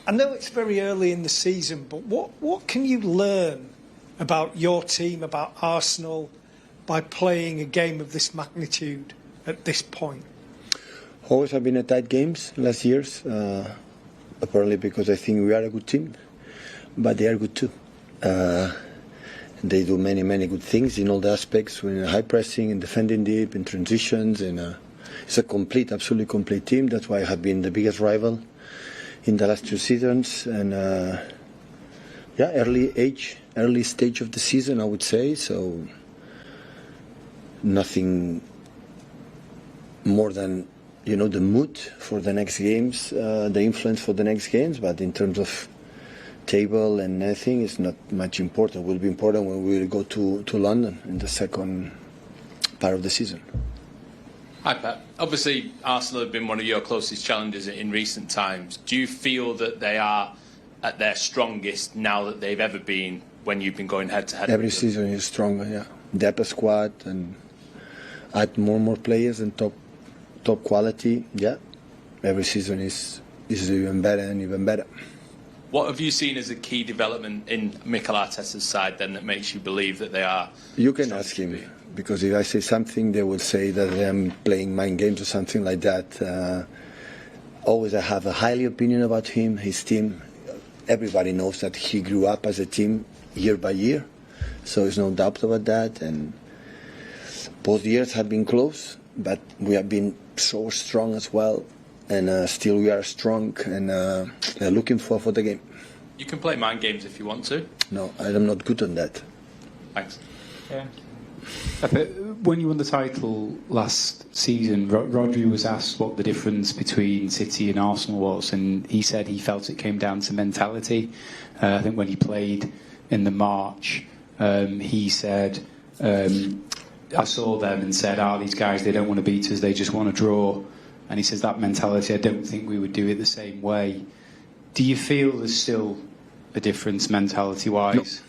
I know it's very early in the season, but what can you learn about your team, about Arsenal, by playing a game of this magnitude at this point? Always have been a tight games last years, apparently because I think we are a good team, but they are good too. They do many good things in all the aspects, in high pressing, in defending deep, in transitions, and it's a absolutely complete team. That's why I have been the biggest rival in the last 2 seasons, and early stage of the season, I would say. So nothing more than the mood for the next games, the influence for the next games. But in terms of table and anything, it's not much important. It will be important when we go to London in the second part of the season. Hi Pep. Obviously Arsenal have been one of your closest challengers in recent times. Do you feel that they are at their strongest now that they've ever been when you've been going head to head? Every season is stronger, yeah. Depth squad and add more players and top quality, yeah. Every season is even better and even better. What have you seen as a key development in Mikel Arteta's side then that makes you believe that they are? You can ask him, because if I say something, they will say that I'm playing mind games or something like that. Always I have a highly opinion about him, his team. Everybody knows that he grew up as a team year by year, so there's no doubt about that. And both years have been close, but we have been so strong as well. And still we are strong and looking for the game. You can play mind games if you want to. No, I'm not good on that. Thanks. Yeah. When you won the title last season, Rodri was asked what the difference between City and Arsenal was, and he said he felt it came down to mentality. I think when he played in the March, he said, I saw them and said, these guys, they don't want to beat us, they just want to draw. And he says that mentality, I don't think we would do it the same way. Do you feel there's still a difference mentality-wise? No.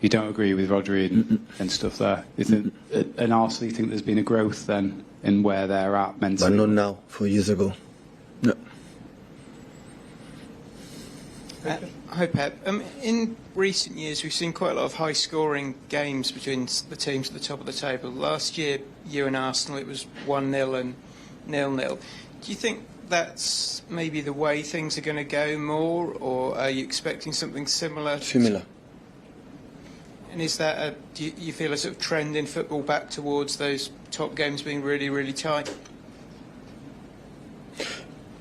You don't agree with Rodri and stuff there? And Arsenal, you think there's been a growth then in where they're at mentally? But not now, 4 years ago. No. Hi Pep. In recent years we've seen quite a lot of high scoring games between the teams at the top of the table. Last year, you and Arsenal, it was 1-0 and 0-0. Do you think that's maybe the way things are going to go more, or are you expecting something similar? Similar. And is that do you feel a sort of trend in football back towards those top games being really tight?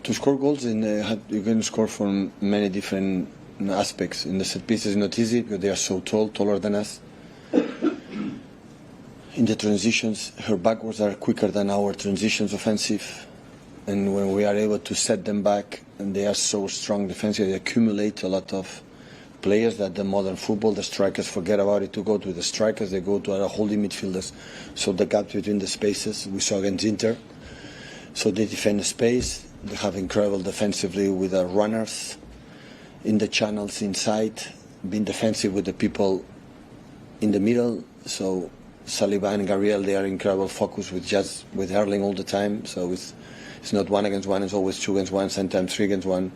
To score goals, you can score from many different aspects. In the set pieces, it's not easy because they are so tall, taller than us. In the transitions, her backwards are quicker than our transitions offensive. And when we are able to set them back, and they are so strong defensively, they accumulate a lot of players that the modern football, the strikers forget about it to go to the strikers, they go to our holding midfielders. So the gap between the spaces, we saw against Inter. So they defend the space, they have incredible defensively with the runners in the channels inside, being defensive with the people in the middle. So Saliba and Gabriel, they are incredible focus with Erling all the time. So it's not 1 against 1, it's always 2 against 1, sometimes 3 against 1.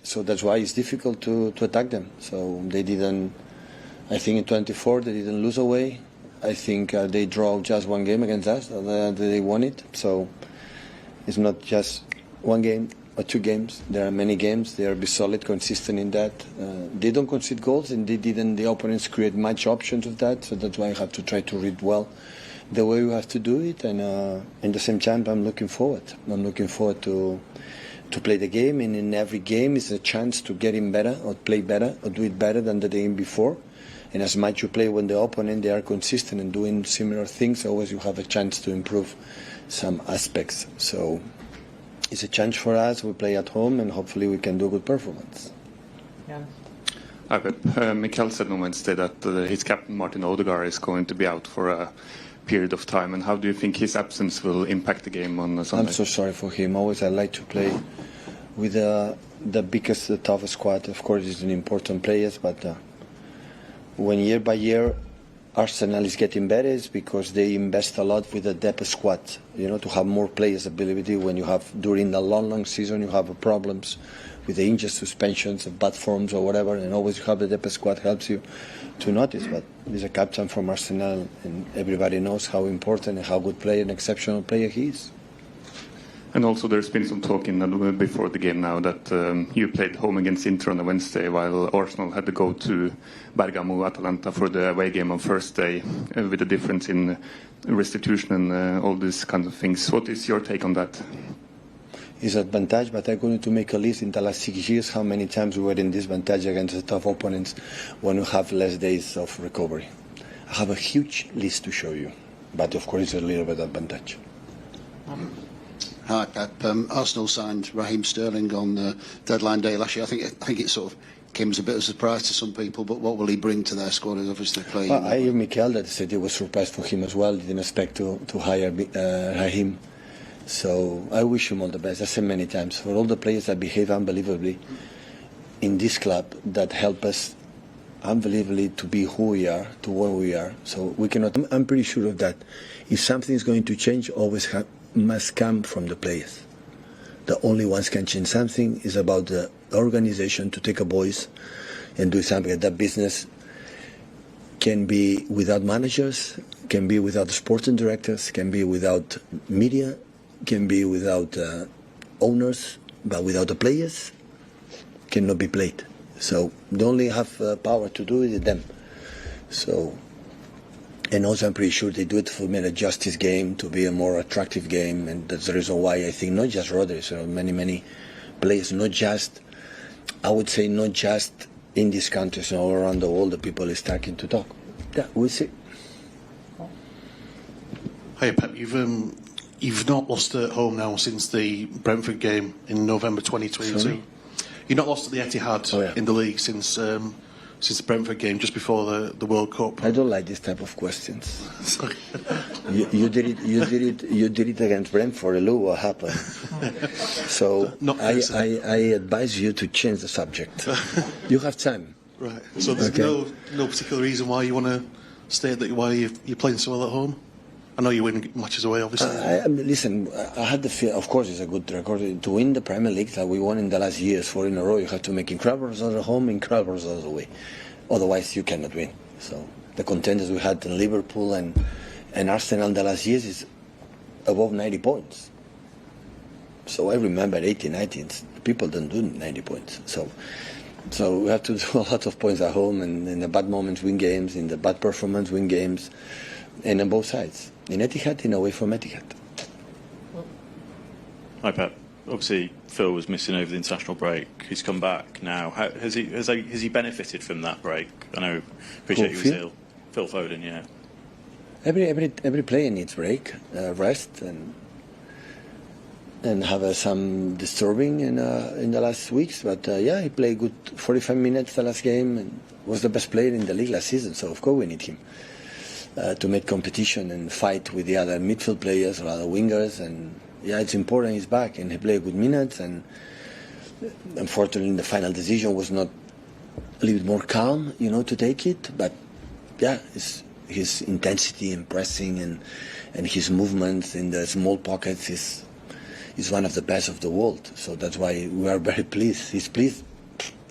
So that's why it's difficult to attack them. So they didn't, I think in 24 they didn't lose away. I think they draw just 1 game against us, they won it. So it's not just 1 game or 2 games. There are many games. They are be solid, consistent in that. They don't concede goals, and the opponents create much options of that. So that's why I have to try to read well the way we have to do it. And in the same time, I'm looking forward. I'm looking forward to play the game, and in every game is a chance to get in better or play better or do it better than the game before. And as much you play when the opponent, they are consistent and doing similar things, always you have a chance to improve some aspects. So it's a chance for us. We play at home, and hopefully we can do a good performance. Yeah. Hi, Pep. Mikel said on Wednesday that his captain Martin Odegaard is going to be out for a period of time. And how do you think his absence will impact the game on Sunday? I'm so sorry for him. Always I like to play with the biggest, the toughest squad. Of course, he's an important player, but when year by year Arsenal is getting better is because they invest a lot with the depth squad, to have more players ability when you have, during the long season, you have problems with the injured suspensions, bad forms or whatever, and always you have the depth squad helps you to notice. But he's a captain from Arsenal, and everybody knows how important and how good player, an exceptional player he is. And also there's been some talk before the game now that you played home against Inter on a Wednesday while Arsenal had to go to Bergamo, Atalanta for the away game on Thursday with a difference in restitution and all these kinds of things. What is your take on that? It's an advantage, but I'm going to make a list in the last 6 years how many times we were in disadvantage against the tough opponents when we have less days of recovery. I have a huge list to show you, but of course it's a little bit advantage. Hi, Pep. Arsenal signed Raheem Sterling on the deadline day last year. I think it sort of came as a bit of a surprise to some people, but what will he bring to their squad? Is obviously playing. Well, I hear Mikel that said it was a surprise for him as well. Didn't expect to hire Raheem. So I wish him all the best. I said many times, for all the players that behave unbelievably in this club, that help us unbelievably to be who we are, to where we are. So we cannot. I'm pretty sure of that. If something is going to change, always must come from the players. The only ones can change something is about the organization to take a voice and do something. That business can be without managers, can be without sporting directors, can be without media, can be without owners, but without the players, cannot be played. So they only have power to do it is them. So. And also I'm pretty sure they do it to make a justice game, to be a more attractive game, and that's the reason why I think not just Rodri, so many players, not just, I would say not just in these countries, all around the world, the people is starting to talk. Yeah, we'll see. Hi Pep, you've not lost at home now since the Brentford game in November 2022. Sorry? You've not lost at the Etihad in the league since the Brentford game, just before the World Cup. I don't like this type of questions. Sorry. You did it against Brentford. Look what happened. So I advise you to change the subject. You have time. Right. So there's no particular reason why you want to state that why you're playing so well at home. I know you win matches away, obviously. Listen, I had the feel. Of course, it's a good record to win the Premier League that we won in the last years, 4 in a row. You have to make incredible results at home, incredible results away. Otherwise, you cannot win. So the contenders we had in Liverpool and Arsenal in the last years is above 90 points. So I remember 80, 90. People don't do 90 points. So we have to do a lot of points at home, and in the bad moments win games, in the bad performance win games, and on both sides. In Etihad, in away from Etihad. Hi Pep. Obviously, Phil was missing over the international break. He's come back now. Has he benefited from that break? I know. Appreciate you was ill. Phil Foden, yeah. Every player needs break, rest, and have some disturbing in the last weeks. But yeah, he played good 45 minutes the last game and was the best player in the league last season. So of course we need him to make competition and fight with the other midfield players or other wingers. And yeah, it's important he's back and he played good minutes. And unfortunately, the final decision was not a little bit more calm, to take it. But yeah, his intensity and pressing and his movements in the small pockets is one of the best of the world. So that's why we are very pleased. He's pleased.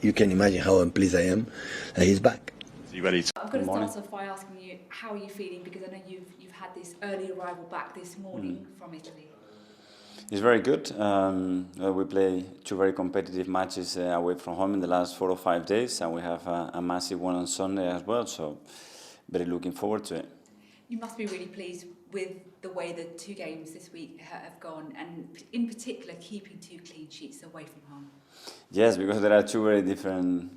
You can imagine how pleased I am that he's back. Are you ready to... I'm going to start off by asking you, how are you feeling? Because I know you've had this early arrival back this morning from Italy. It's very good. We play 2 very competitive matches away from home in the last 4 or 5 days, and we have a massive one on Sunday as well. So very looking forward to it. You must be really pleased with the way the 2 games this week have gone, and in particular keeping 2 clean sheets away from home. Yes, because there are 2 very different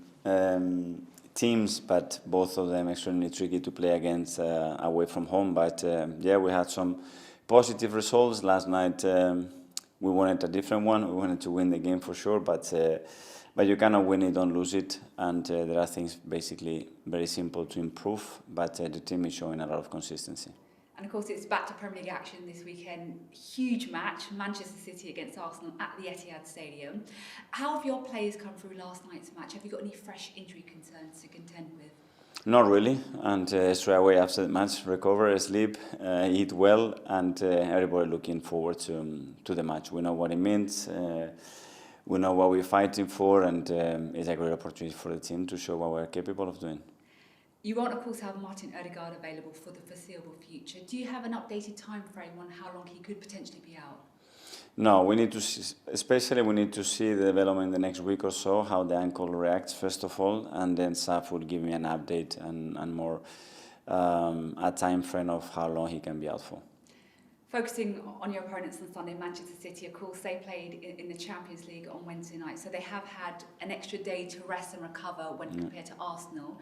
teams, but both of them extremely tricky to play against away from home. But yeah, we had some positive results last night. We wanted a different one. We wanted to win the game for sure, but you cannot win it, don't lose it. And there are things basically very simple to improve, but the team is showing a lot of consistency. And of course, it's back to Premier League action this weekend. Huge match, Manchester City against Arsenal at the Etihad Stadium. How have your players come through last night's match? Have you got any fresh injury concerns to contend with? Not really, and straight away after the match, recover, sleep, eat well, and everybody looking forward to the match. We know what it means, we know what we're fighting for, and it's a great opportunity for the team to show what we're capable of doing. You won't, of course, have Martin Odegaard available for the foreseeable future. Do you have an updated time frame on how long he could potentially be out? No, we need to see, especially we need to see the development in the next week or so, how the ankle reacts first of all, and then Saf will give me an update and more a time frame of how long he can be out for. Focusing on your opponents on Sunday, Manchester City, of course, they played in the Champions League on Wednesday night, so they have had an extra day to rest and recover when compared to Arsenal.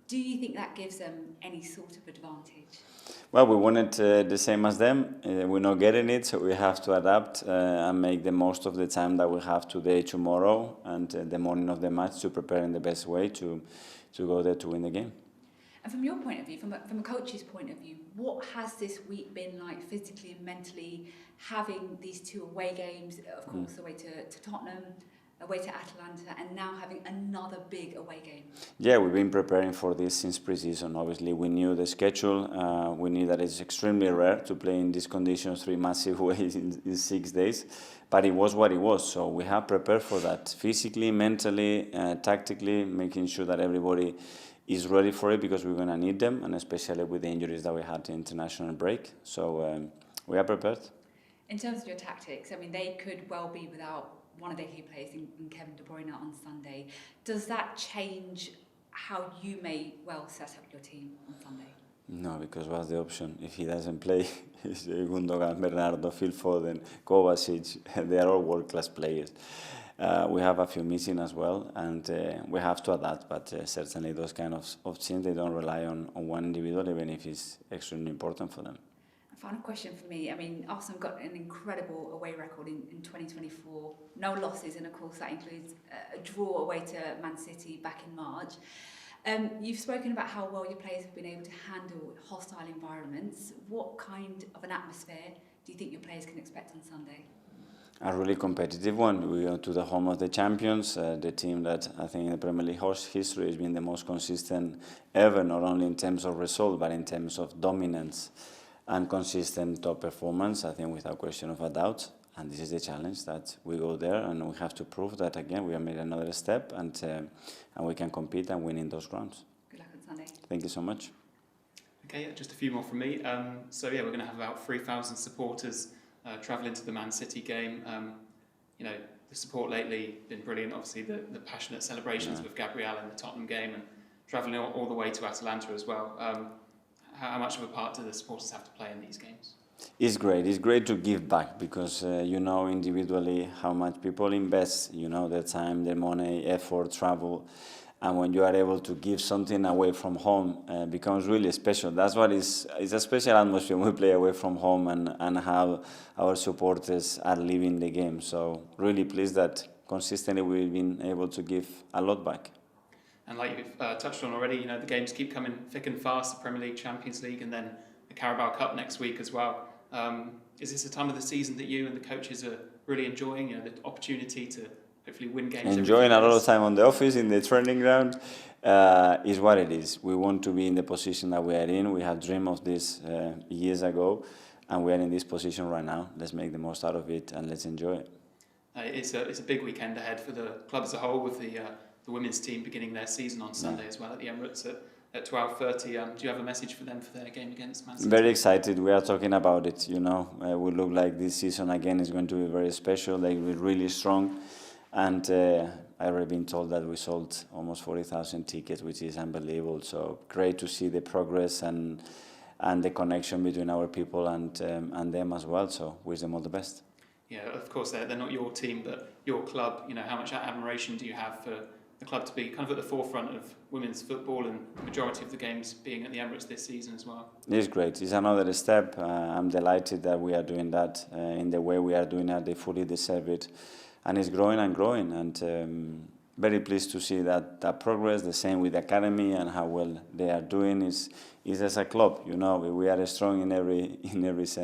Do you think that gives them any sort of advantage? Well, we wanted the same as them. We're not getting it, so we have to adapt and make the most of the time that we have today, tomorrow, and the morning of the match to prepare in the best way to go there to win the game. And from your point of view, from a coach's point of view, what has this week been like physically and mentally, having these two away games, of course, away to Tottenham, away to Atalanta, and now having another big away game? Yeah, we've been preparing for this since pre-season. Obviously, we knew the schedule. We knew that it's extremely rare to play in these conditions, 3 massive ways in 6 days. But it was what it was. So we have prepared for that physically, mentally, tactically, making sure that everybody is ready for it because we're going to need them, and especially with the injuries that we had in international break. So we are prepared. In terms of your tactics, I mean, they could well be without one of their key players in KevinDeBruyne on Sunday. Does that change how you may well set up your team on Sunday? No, because what's the option? If he doesn't play, it's Gundogan, Bernardo, Phil Foden, Kovacic, they are all world-class players. We have a few missing as well, and we have to adapt, but certainly those kind of teams, they don't rely on one individual, even if it's extremely important for them. Final question for me. I mean, Arsenal got an incredible away record in 2024. No losses, and of course that includes a draw away to ManCity back in March. You've spoken about how well your players have been able to handle hostile environments. What kind of an atmosphere do you think your players can expect on Sunday? A really competitive one. We go to the home of the champions, the team that I think in the Premier League history has been the most consistent ever, not only in terms of result, but in terms of dominance and consistent top performance, I think without question of a doubt. And this is the challenge, that we go there and we have to prove that again we have made another step and we can compete and win in those grounds. Good luck on Sunday. Thank you so much. Okay, just a few more from me. So yeah, we're going to have about 3,000 supporters travelling to the Man City game. You know, the support lately been brilliant. Obviously, the passionate celebrations with Gabriel in the Tottenham game, and travelling all the way to Atalanta as well. How much of a part do the supporters have to play in these games? It's great. It's great to give back because you know individually how much people invest, you know, their time, their money, effort, travel. And when you are able to give something away from home, it becomes really special. That's what it's a special atmosphere when we play away from home and how our supporters are living the game. So really pleased that consistently we've been able to give a lot back. And like you've touched on already, you know, the games keep coming thick and fast, the Premier League, Champions League, and then the Carabao Cup next week as well. Is this a time of the season that you and the coaches are really enjoying, you know, the opportunity to hopefully win games? Enjoying a lot of time on the office, in the training ground, is what it is. We want to be in the position that we are in. We have dreamed of this years ago, and we are in this position right now. Let's make the most out of it and let's enjoy it. It's a big weekend ahead for the club as a whole, with the women's team beginning their season on Sunday as well at the Emirates at 12:30. Do you have a message for them for their game against Man City? Very excited. We are talking about it. You know, we look like this season again is going to be very special. They will be really strong, and I've already been told that we sold almost 40,000 tickets, which is unbelievable. So great to see the progress and the connection between our people and them as well. So wish them all the best. Yeah, of course they're not your team, but your club. You know, how much admiration do you have for the club to be kind of at the forefront of women's football, and the majority of the games being at the Emirates this season as well? It's great. It's another step. I'm delighted that we are doing that in the way we are doing it. They fully deserve it. And it's growing and growing. And very pleased to see that progress. The same with the academy and how well they are doing. Is as a club, you know, we are strong in every sense.